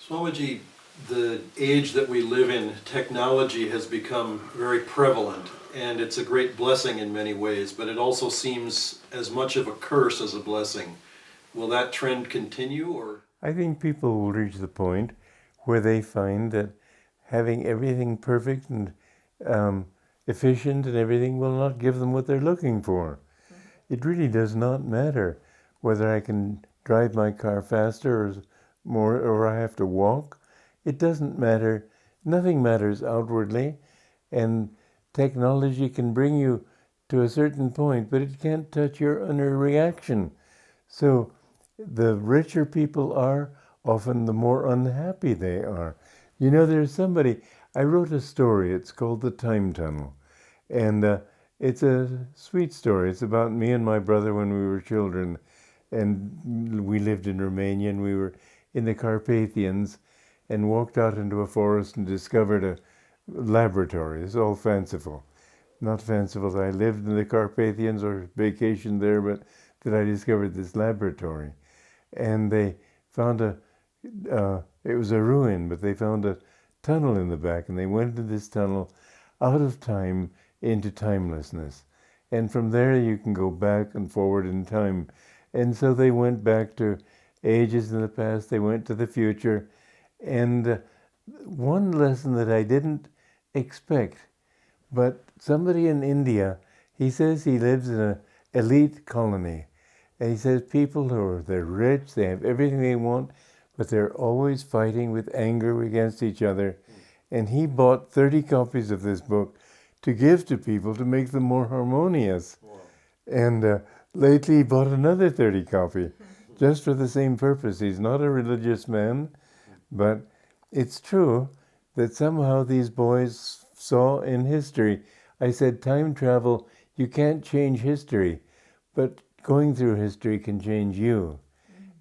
Swamiji, the age that we live in, technology has become very prevalent, and it's a great blessing in many ways, but it also seems as much of a curse as a blessing. Will that trend continue, or? I think people will reach the point where they find that having everything perfect and efficient and everything will not give them what they're looking for. It really does not matter whether I can drive my car faster or more, or I have to walk. It doesn't matter. Nothing matters outwardly, and technology can bring you to a certain point, but it can't touch your inner reaction. So the richer people are, often the more unhappy they are. You know, there's somebody, I wrote a story, it's called The Time Tunnel, and it's a sweet story. It's about me and my brother when we were children, and we lived in Romania, and we were in the Carpathians, and walked out into a forest and discovered a laboratory. It's all fanciful. Not fanciful that I lived in the Carpathians or vacationed there, but that I discovered this laboratory. And they found it was a ruin, but they found a tunnel in the back, and they went into this tunnel out of time into timelessness. And from there you can go back and forward in time. And so they went back to ages in the past, they went to the future. And one lesson that I didn't expect, but somebody in India, he says he lives in an elite colony. And he says people they're rich, they have everything they want, but they're always fighting with anger against each other. And he bought 30 copies of this book to give to people to make them more harmonious. Wow. And lately he bought another 30 copy just for the same purpose. He's not a religious man, but it's true that somehow these boys saw in history. I said, time travel, you can't change history, but going through history can change you.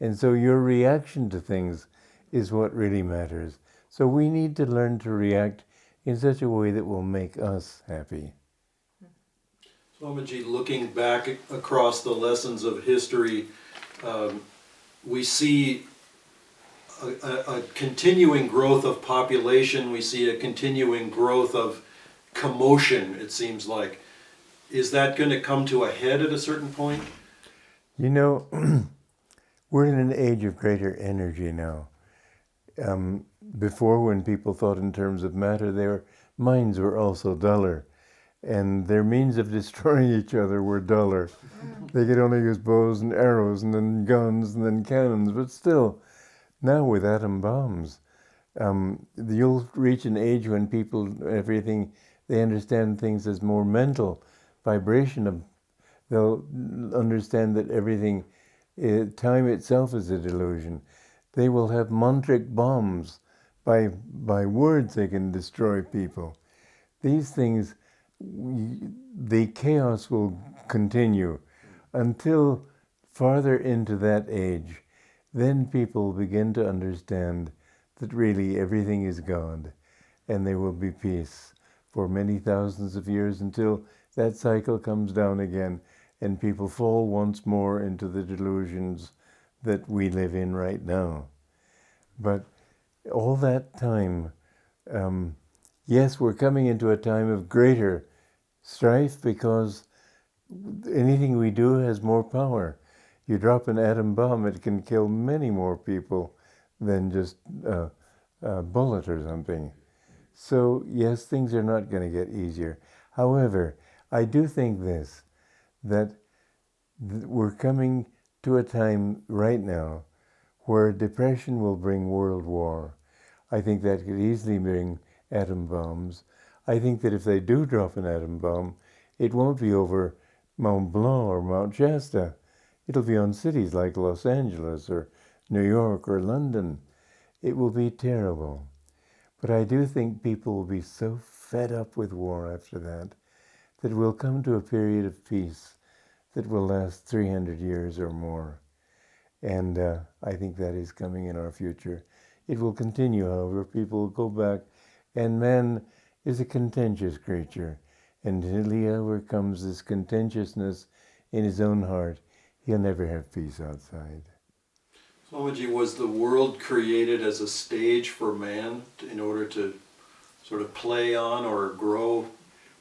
And so your reaction to things is what really matters. So we need to learn to react in such a way that will make us happy. Swamiji, looking back across the lessons of history, we see a continuing growth of population, we see a continuing growth of commotion, it seems like. Is that going to come to a head at a certain point? You know, we're in an age of greater energy now. Before, when people thought in terms of matter, their minds were also duller, and their means of destroying each other were duller. They could only use bows and arrows, and then guns, and then cannons, but still, now with atom bombs, you'll reach an age when people, everything, they understand things as more mental, vibration. They'll understand that everything, time itself is a delusion. They will have mantric bombs. By words they can destroy people. These things, the chaos will continue until farther into that age. Then people begin to understand that really everything is God, and there will be peace for many thousands of years until that cycle comes down again and people fall once more into the delusions that we live in right now. But all that time, yes, we're coming into a time of greater strife because anything we do has more power. You drop an atom bomb, it can kill many more people than just a bullet or something. So yes, things are not going to get easier. However, I do think this, that we're coming to a time right now where depression will bring world war. I think that could easily bring atom bombs. I think that if they do drop an atom bomb, it won't be over Mont Blanc or Mount Shasta. It'll be on cities like Los Angeles or New York or London. It will be terrible. But I do think people will be so fed up with war after that we'll come to a period of peace that will last 300 years or more. And I think that is coming in our future. It will continue, however. People will go back, and man is a contentious creature. And until he overcomes this contentiousness in his own heart, he'll never have peace outside. Babaji, was the world created as a stage for man in order to sort of play on or grow?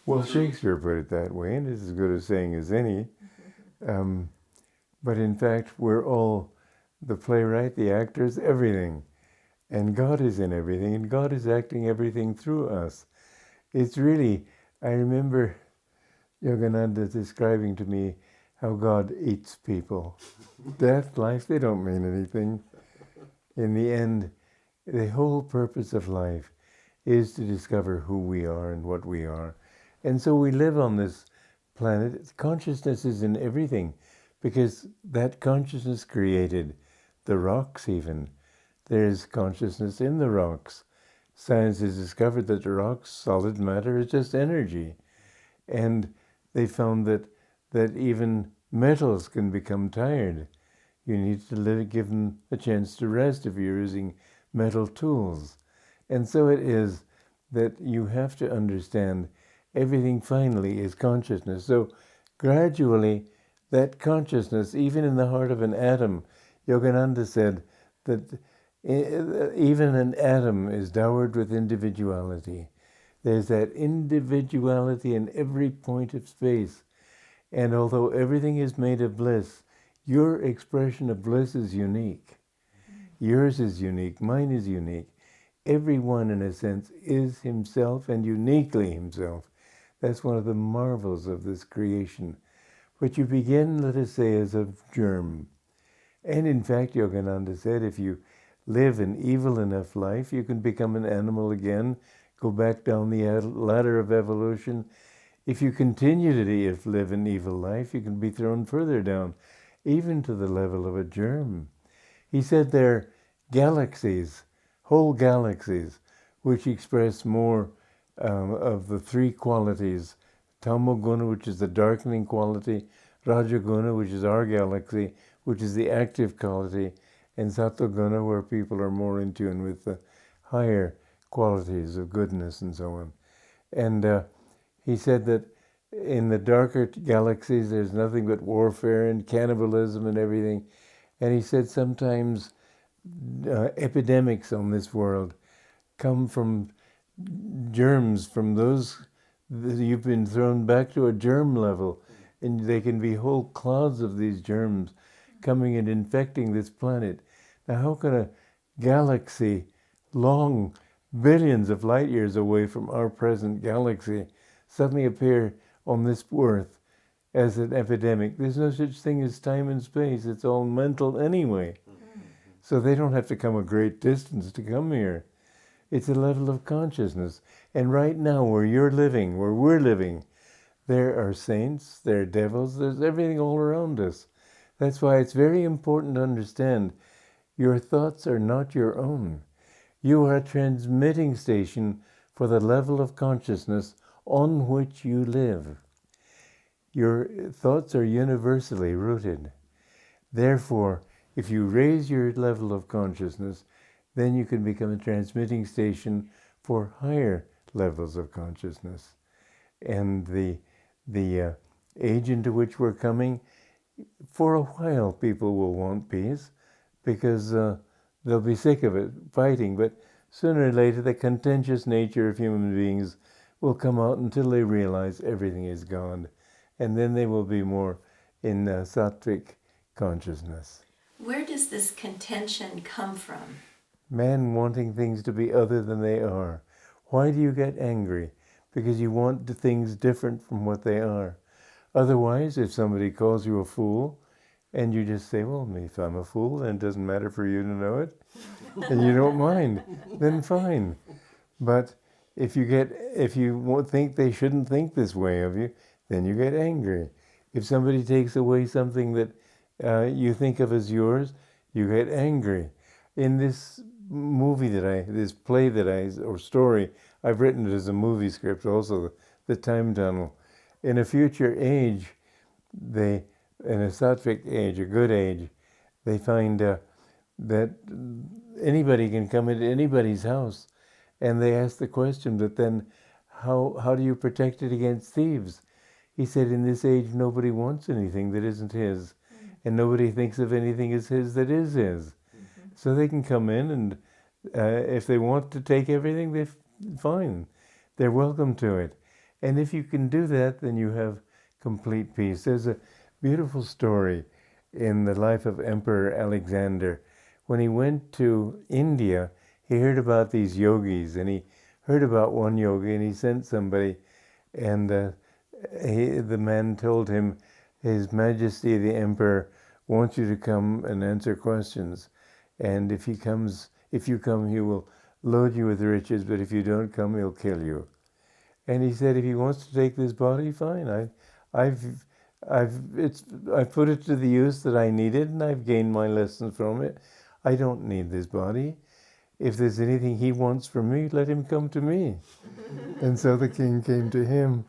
Well, Shakespeare put it that way, and it's as good a saying as any. But in fact, we're all the playwright, the actors, everything. And God is in everything, and God is acting everything through us. It's really, I remember Yogananda describing to me how God eats people. Death, life, they don't mean anything. In the end, the whole purpose of life is to discover who we are and what we are. And so we live on this planet. Consciousness is in everything, because that consciousness created the rocks even. There's consciousness in the rocks. Science has discovered that the rocks, solid matter, is just energy. And they found that even metals can become tired. You need to give them a chance to rest if you're using metal tools. And so it is that you have to understand everything finally is consciousness. So gradually, that consciousness, even in the heart of an atom, Yogananda said that even an atom is dowered with individuality. There's that individuality in every point of space. And although everything is made of bliss, your expression of bliss is unique. Yours is unique, mine is unique. Everyone, in a sense, is himself and uniquely himself. That's one of the marvels of this creation. But you begin, let us say, as a germ. And in fact, Yogananda said, if you live an evil enough life, you can become an animal again, go back down the ladder of evolution. If you continue to live an evil life, you can be thrown further down, even to the level of a germ. He said there are galaxies, whole galaxies, which express more of the three qualities: Tamoguna, which is the darkening quality; Rajaguna, which is our galaxy, which is the active quality; and Sattva-guna, where people are more in tune with the higher qualities of goodness and so on. And he said that in the darker galaxies, there's nothing but warfare and cannibalism and everything. And he said sometimes epidemics on this world come from germs, from those you've been thrown back to a germ level, and they can be whole clouds of these germs coming and infecting this planet. Now, how can a galaxy long billions of light years away from our present galaxy suddenly appear on this earth as an epidemic? There's no such thing as time and space. It's all mental anyway. So they don't have to come a great distance to come here. It's a level of consciousness. And right now, where you're living, where we're living, there are saints, there are devils, there's everything all around us. That's why it's very important to understand your thoughts are not your own. You are a transmitting station for the level of consciousness on which you live. Your thoughts are universally rooted. Therefore, if you raise your level of consciousness, then you can become a transmitting station for higher levels of consciousness. And the age into which we're coming, for a while people will want peace because they'll be sick of it, fighting. But sooner or later, the contentious nature of human beings will come out until they realize everything is gone. And then they will be more in sattvic consciousness. Where does this contention come from? Man wanting things to be other than they are. Why do you get angry? Because you want things different from what they are. Otherwise, if somebody calls you a fool, and you just say, well, if I'm a fool, then it doesn't matter for you to know it, and you don't mind, then fine. But if you think they shouldn't think this way of you, then you get angry. If somebody takes away something that you think of as yours, you get angry. In this this play or story, I've written it as a movie script also, The Time Tunnel. In a future age, in a sattvic age, a good age, they find that anybody can come into anybody's house, and they ask the question, but then how do you protect it against thieves? He said, in this age, nobody wants anything that isn't his, and nobody thinks of anything as his that is his. So they can come in, and if they want to take everything, they're fine. They're welcome to it. And if you can do that, then you have complete peace. There's a beautiful story in the life of Emperor Alexander. When he went to India, he heard about these yogis, and he heard about one yogi, and he sent somebody, and the man told him, His Majesty the Emperor wants you to come and answer questions, and if you come, he will load you with riches, but if you don't come, he'll kill you. And he said, if he wants to take this body, fine. I've put it to the use that I needed, and I've gained my lessons from it. I don't need this body. If there's anything he wants from me, let him come to me. And so the king came to him.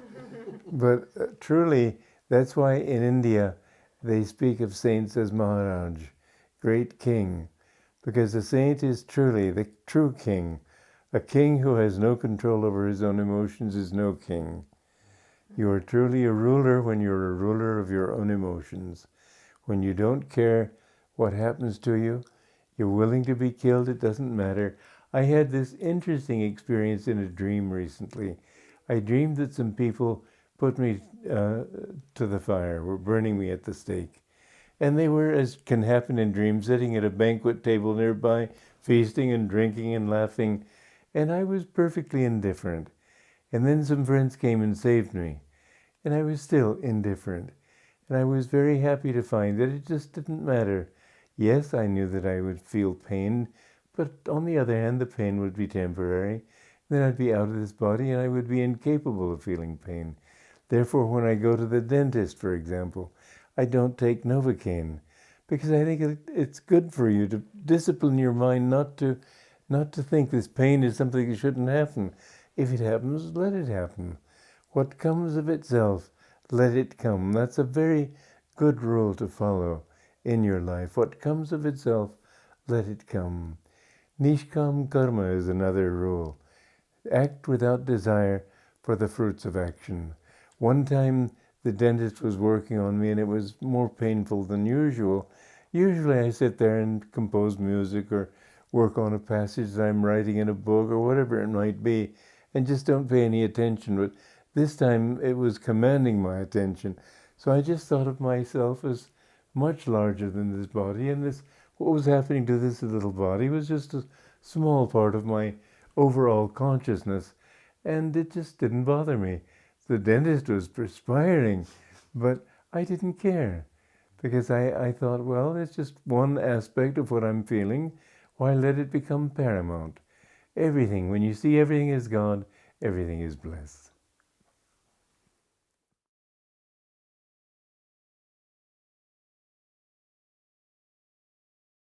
But truly, that's why in India they speak of saints as Maharaj, great king, because a saint is truly the true king. A king who has no control over his own emotions is no king. You are truly a ruler when you're a ruler of your own emotions. When you don't care what happens to you, you're willing to be killed, it doesn't matter. I had this interesting experience in a dream recently. I dreamed that some people put me to the fire, were burning me at the stake. And they were, as can happen in dreams, sitting at a banquet table nearby, feasting and drinking and laughing, and I was perfectly indifferent. And then some friends came and saved me, and I was still indifferent. And I was very happy to find that it just didn't matter. Yes, I knew that I would feel pain, but on the other hand, the pain would be temporary. Then I'd be out of this body, and I would be incapable of feeling pain. Therefore, when I go to the dentist, for example, I don't take Novocaine, because I think it's good for you to discipline your mind not to think this pain is something that shouldn't happen. If it happens, let it happen. What comes of itself, let it come. That's a very good rule to follow in your life. What comes of itself, let it come. Nishkam karma is another rule. Act without desire for the fruits of action. One time the dentist was working on me, and it was more painful than usual. Usually I sit there and compose music or work on a passage that I'm writing in a book or whatever it might be, and just don't pay any attention. But this time it was commanding my attention. So I just thought of myself as much larger than this body, and what was happening to this little body was just a small part of my overall consciousness, and it just didn't bother me. The dentist was perspiring, but I didn't care, because I thought, well, it's just one aspect of what I'm feeling. Why let it become paramount? Everything, when you see everything as God, everything is blessed.